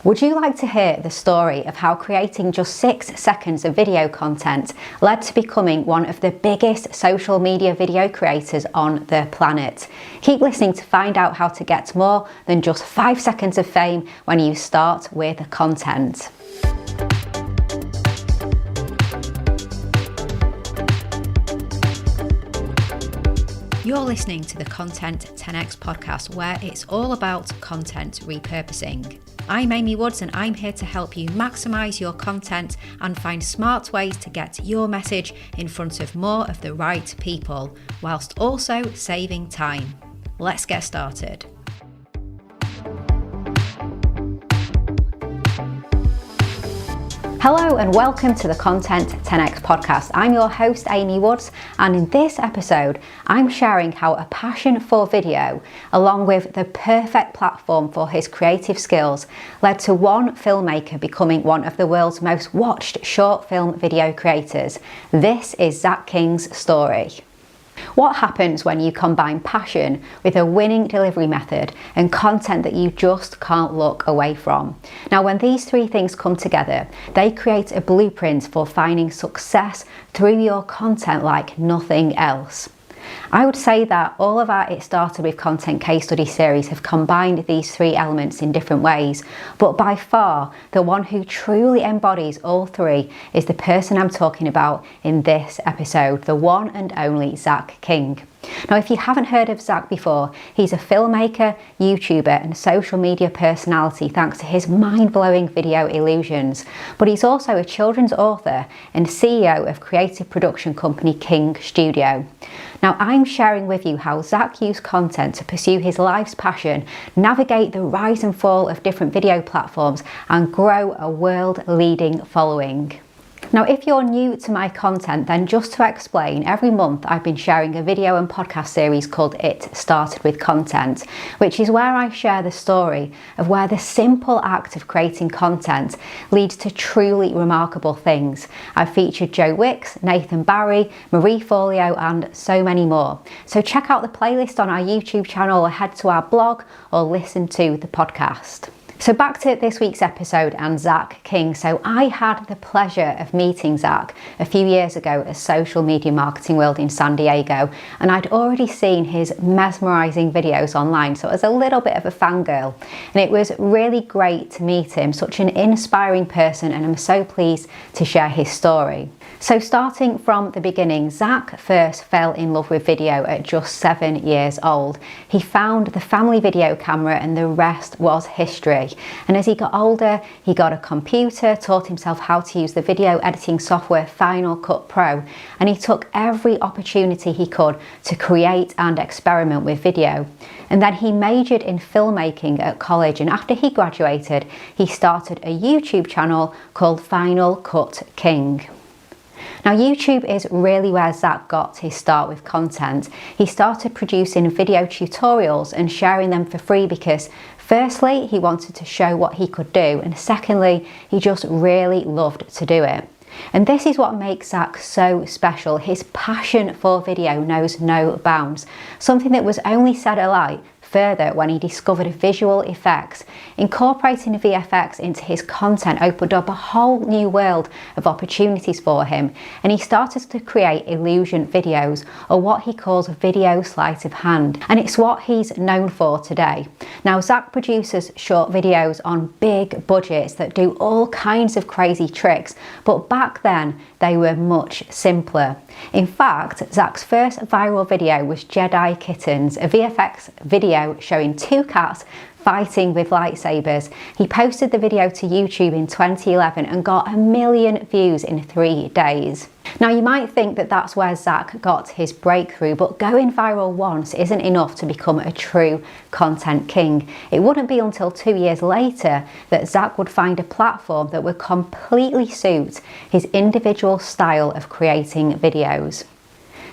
Would you like to hear the story of how creating just 6 seconds of video content led to becoming one of the biggest social media video creators on the planet? Keep listening to find out how to get more than just 5 seconds of fame when you start with content. You're listening to the Content 10x podcast, where it's all about content repurposing. I'm Amy Woods, and I'm here to help you maximise your content and find smart ways to get your message in front of more of the right people, whilst also saving time. Let's get started. Hello and welcome to the Content 10x podcast. I'm your host Amy Woods, and in this episode I'm sharing how a passion for video, along with the perfect platform for his creative skills, led to one filmmaker becoming one of the world's most watched short film video creators. This is Zach King's story. What happens when you combine passion with a winning delivery method and content that you just can't look away from? Now, when these three things come together, they create a blueprint for finding success through your content like nothing else. I would say that all of our It Started With Content case study series have combined these three elements in different ways, but by far the one who truly embodies all three is the person I'm talking about in this episode, the one and only Zach King. Now, if you haven't heard of Zach before, he's a filmmaker, YouTuber and social media personality thanks to his mind-blowing video Illusionist, but he's also a children's author and CEO of creative production company King Studio. Now, I'm sharing with you how Zach used content to pursue his life's passion, navigate the rise and fall of different video platforms and grow a world-leading following. Now, if you're new to my content, then just to explain, every month I've been sharing a video and podcast series called It Started With Content, which is where I share the story of where the simple act of creating content leads to truly remarkable things. I've featured Joe Wicks, Nathan Barry, Marie Forleo and so many more. So check out the playlist on our YouTube channel or head to our blog or listen to the podcast. So back to this week's episode and Zach King. So I had the pleasure of meeting Zach a few years ago at Social Media Marketing World in San Diego, and I'd already seen his mesmerising videos online, so I was a little bit of a fangirl. And it was really great to meet him, such an inspiring person, and I'm so pleased to share his story. So starting from the beginning, Zach first fell in love with video at just 7 years old. He found the family video camera and the rest was history. And as he got older, he got a computer, taught himself how to use the video editing software Final Cut Pro, and he took every opportunity he could to create and experiment with video. And then he majored in filmmaking at college, and after he graduated, he started a YouTube channel called Final Cut King. Now, YouTube is really where Zach got his start with content. He started producing video tutorials and sharing them for free because firstly, he wanted to show what he could do, and secondly, he just really loved to do it. And this is what makes Zach so special. His passion for video knows no bounds, something that was only set alight further when he discovered visual effects. Incorporating VFX into his content opened up a whole new world of opportunities for him, and he started to create illusion videos, or what he calls video sleight of hand, and it's what he's known for today. Now, Zach produces short videos on big budgets that do all kinds of crazy tricks, but back then they were much simpler. In fact, Zach's first viral video was Jedi Kittens, a VFX video showing 2 cats fighting with lightsabers. He posted the video to YouTube in 2011 and got 1 million views in 3 days. Now, you might think that that's where Zach got his breakthrough, but going viral once isn't enough to become a true content king. It wouldn't be until 2 years later that Zach would find a platform that would completely suit his individual style of creating videos.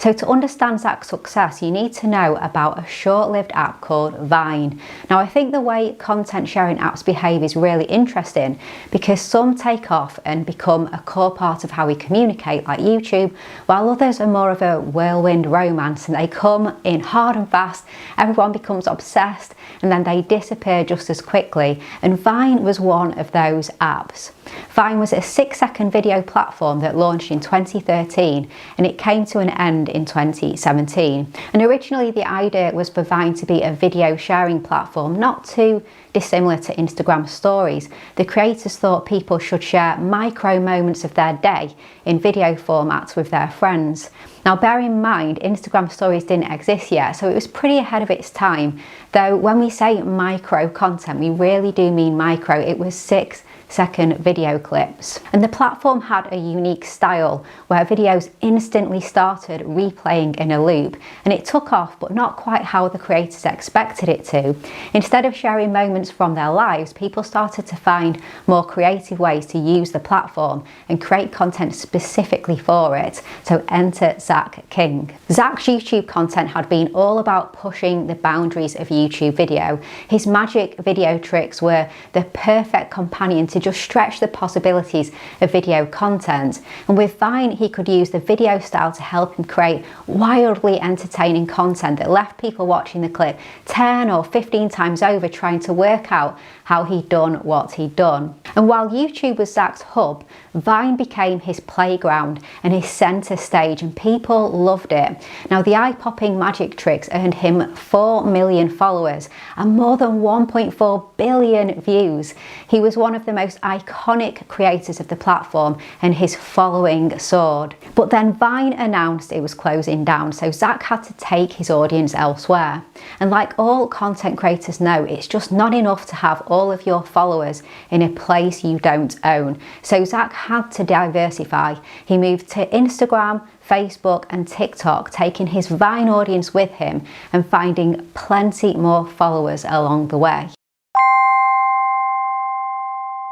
So to understand Zach's success, you need to know about a short-lived app called Vine. Now, I think the way content sharing apps behave is really interesting because some take off and become a core part of how we communicate, like YouTube, while others are more of a whirlwind romance and they come in hard and fast, everyone becomes obsessed, and then they disappear just as quickly. And Vine was one of those apps. Vine was a 6-second video platform that launched in 2013 and it came to an end in 2017. And originally the idea was for Vine to be a video sharing platform, not too dissimilar to Instagram stories. The creators thought people should share micro moments of their day in video formats with their friends. Now, bear in mind, Instagram stories didn't exist yet, so it was pretty ahead of its time. Though when we say micro content, we really do mean micro. It was 6-second video clips. And the platform had a unique style where videos instantly started replaying in a loop, and it took off, but not quite how the creators expected it to. Instead of sharing moments from their lives, people started to find more creative ways to use the platform and create content specifically for it. So enter Zach King. Zach's YouTube content had been all about pushing the boundaries of YouTube video. His magic video tricks were the perfect companion to just stretch the possibilities of video content. And with Vine, he could use the video style to help him create wildly entertaining content that left people watching the clip 10 or 15 times over, trying to work out how he'd done what he'd done. And while YouTube was Zach's hub, Vine became his playground and his center stage, and people loved it. Now, the eye-popping magic tricks earned him 4 million followers and more than 1.4 billion views. He was one of the most iconic creators of the platform and his following soared. But then Vine announced it was closing down, so Zach had to take his audience elsewhere. And like all content creators know, it's just not enough to have all of your followers in a place you don't own. So Zach had to diversify. He moved to Instagram, Facebook and TikTok, taking his Vine audience with him and finding plenty more followers along the way.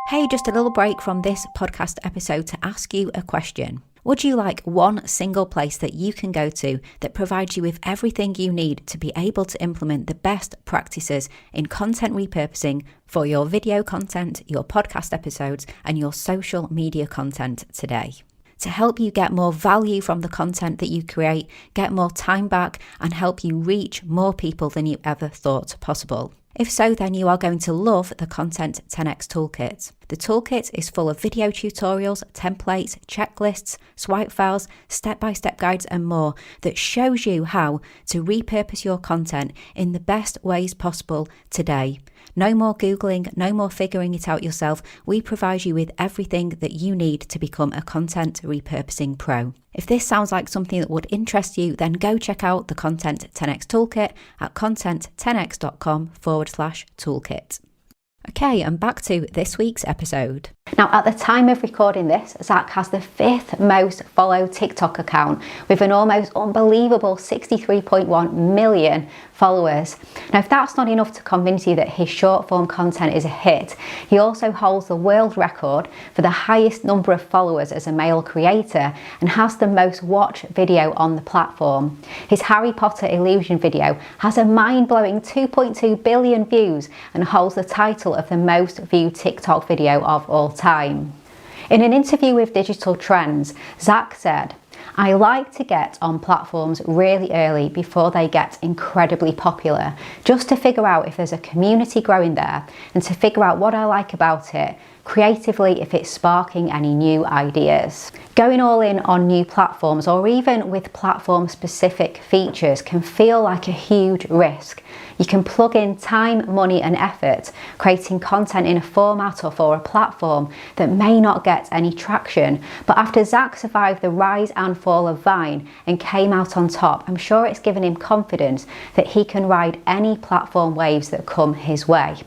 Hey, just a little break from this podcast episode to ask you a question. Would you like one single place that you can go to that provides you with everything you need to be able to implement the best practices in content repurposing for your video content, your podcast episodes, and your social media content today? To help you get more value from the content that you create, get more time back, and help you reach more people than you ever thought possible. If so, then you are going to love the Content 10x Toolkit. The toolkit is full of video tutorials, templates, checklists, swipe files, step-by-step guides and more that shows you how to repurpose your content in the best ways possible today. No more Googling, no more figuring it out yourself. We provide you with everything that you need to become a content repurposing pro. If this sounds like something that would interest you, then go check out the Content 10x Toolkit at content10x.com/toolkit. Okay, and back to this week's episode. Now, at the time of recording this, Zach has the 5th most followed TikTok account with an almost unbelievable 63.1 million followers. Now, if that's not enough to convince you that his short form content is a hit, he also holds the world record for the highest number of followers as a male creator and has the most watched video on the platform. His Harry Potter illusion video has a mind-blowing 2.2 billion views and holds the title of the most viewed TikTok video of all time. In an interview with Digital Trends, Zach said, "I like to get on platforms really early before they get incredibly popular, just to figure out if there's a community growing there and to figure out what I like about it, creatively if it's sparking any new ideas." Going all in on new platforms or even with platform specific features can feel like a huge risk. You can plug in time, money and effort creating content in a format or for a platform that may not get any traction. But after Zach survived the rise and fall of Vine and came out on top, I'm sure it's given him confidence that he can ride any platform waves that come his way.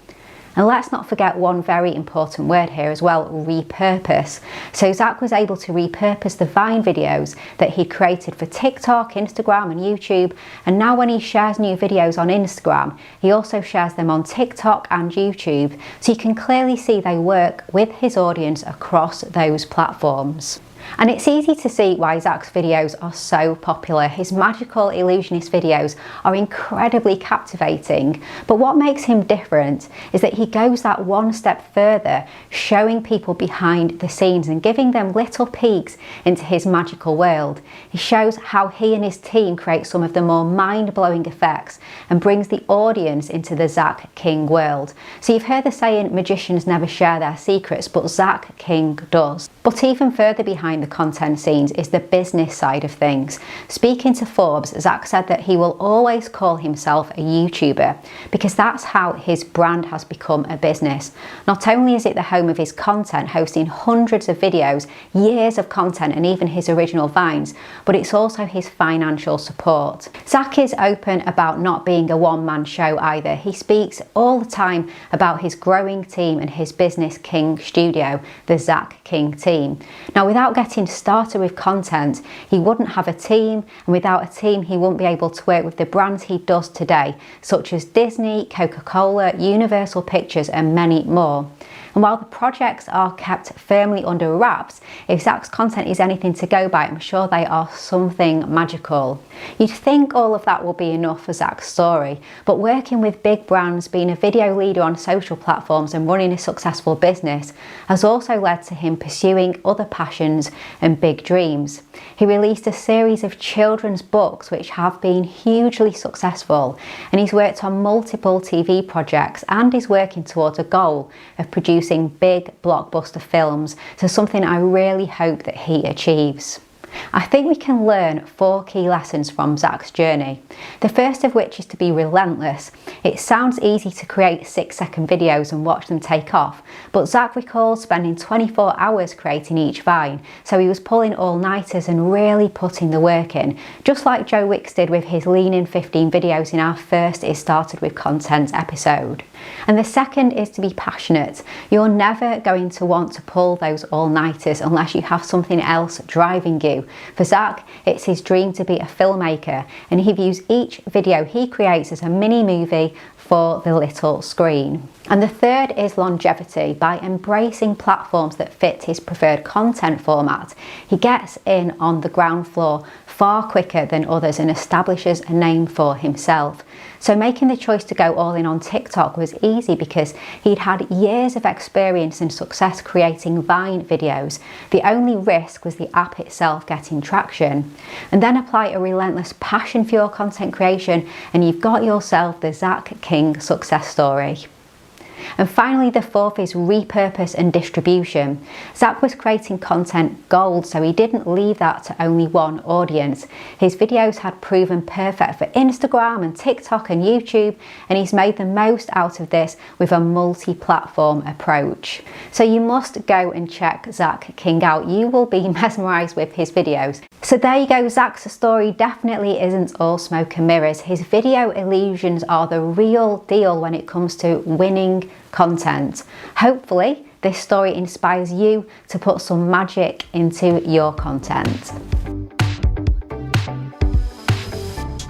And let's not forget one very important word here as well, repurpose. So Zach was able to repurpose the Vine videos that he created for TikTok, Instagram and YouTube. And now when he shares new videos on Instagram, he also shares them on TikTok and YouTube. So you can clearly see they work with his audience across those platforms. And it's easy to see why Zach's videos are so popular. His magical illusionist videos are incredibly captivating, but what makes him different is that he goes that one step further, showing people behind the scenes and giving them little peeks into his magical world. He shows how he and his team create some of the more mind-blowing effects and brings the audience into the Zach King world. So you've heard the saying, magicians never share their secrets, but Zach King does. But even further behind the content scenes is the business side of things. Speaking to Forbes, Zach said that he will always call himself a YouTuber because that's how his brand has become a business. Not only is it the home of his content, hosting hundreds of videos, years of content, and even his original vines, but it's also his financial support. Zach is open about not being a one-man show either. He speaks all the time about his growing team and his business King studio, the Zach King team. Now, without getting started with content, he wouldn't have a team, and without a team, he wouldn't be able to work with the brands he does today, such as Disney, Coca-Cola, Universal Pictures, and many more. And while the projects are kept firmly under wraps, if Zach's content is anything to go by, I'm sure they are something magical. You'd think all of that will be enough for Zach's story, but working with big brands, being a video leader on social platforms and running a successful business has also led to him pursuing other passions and big dreams. He released a series of children's books which have been hugely successful, and he's worked on multiple TV projects and is working towards a goal of producing big blockbuster films, so something I really hope that he achieves. I think we can learn 4 key lessons from Zach's journey. The first of which is to be relentless. It sounds easy to create 6-second videos and watch them take off, but Zach recalls spending 24 hours creating each vine, so he was pulling all-nighters and really putting the work in, just like Joe Wicks did with his Lean In 15 videos in our first It Started With Content episode. And the second is to be passionate. You're never going to want to pull those all-nighters unless you have something else driving you. For Zach, it's his dream to be a filmmaker, and he views each video he creates as a mini movie for the little screen. And the third is longevity. By embracing platforms that fit his preferred content format, he gets in on the ground floor far quicker than others and establishes a name for himself. So making the choice to go all in on TikTok was easy because he'd had years of experience and success creating Vine videos. The only risk was the app itself getting traction. And then apply a relentless passion for your content creation and you've got yourself the Zach King success story. And finally, the fourth is repurpose and distribution. Zach was creating content gold, so he didn't leave that to only one audience. His videos had proven perfect for Instagram and TikTok and YouTube, and he's made the most out of this with a multi-platform approach. So you must go and check Zach King out. You will be mesmerized with his videos. So there you go, Zach's story definitely isn't all smoke and mirrors. His video illusions are the real deal when it comes to winning content. Hopefully, this story inspires you to put some magic into your content.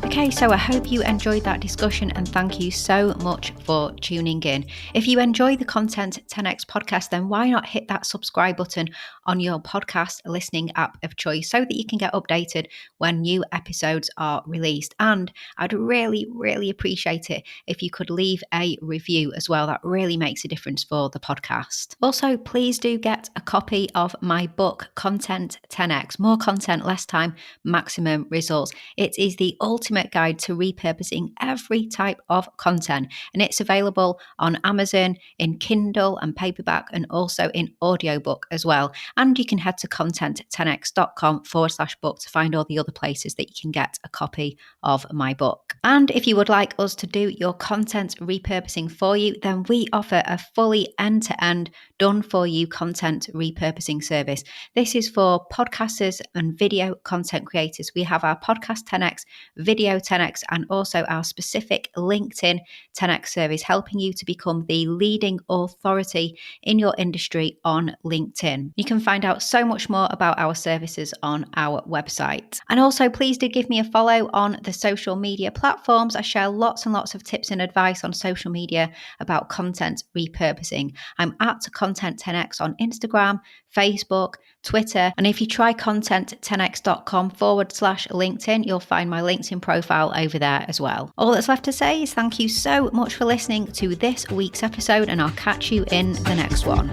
Okay, so I hope you enjoyed that discussion and thank you so much for tuning in. If you enjoy the Content 10x podcast, then why not hit that subscribe button on your podcast listening app of choice so that you can get updated when new episodes are released. And I'd really, really appreciate it if you could leave a review as well. That really makes a difference for the podcast. Also, please do get a copy of my book, Content 10x, More Content, Less Time, Maximum Results. It is the ultimate guide to repurposing every type of content, and it's available on Amazon in Kindle and paperback and also in audiobook as well. And you can head to content10x.com/book to find all the other places that you can get a copy of my book. And if you would like us to do your content repurposing for you, then we offer a fully end-to-end done for you content repurposing service. This is for podcasters and video content creators. We have our podcast 10x, video 10x, and also our specific LinkedIn 10x service, helping you to become the leading authority in your industry on LinkedIn. You can find out so much more about our services on our website. And also, please do give me a follow on the social media platforms. I share lots and lots of tips and advice on social media about content repurposing. I'm at Content Content 10x on Instagram, Facebook, Twitter. And if you try content10x.com/LinkedIn, you'll find my LinkedIn profile over there as well. All that's left to say is thank you so much for listening to this week's episode, and I'll catch you in the next one.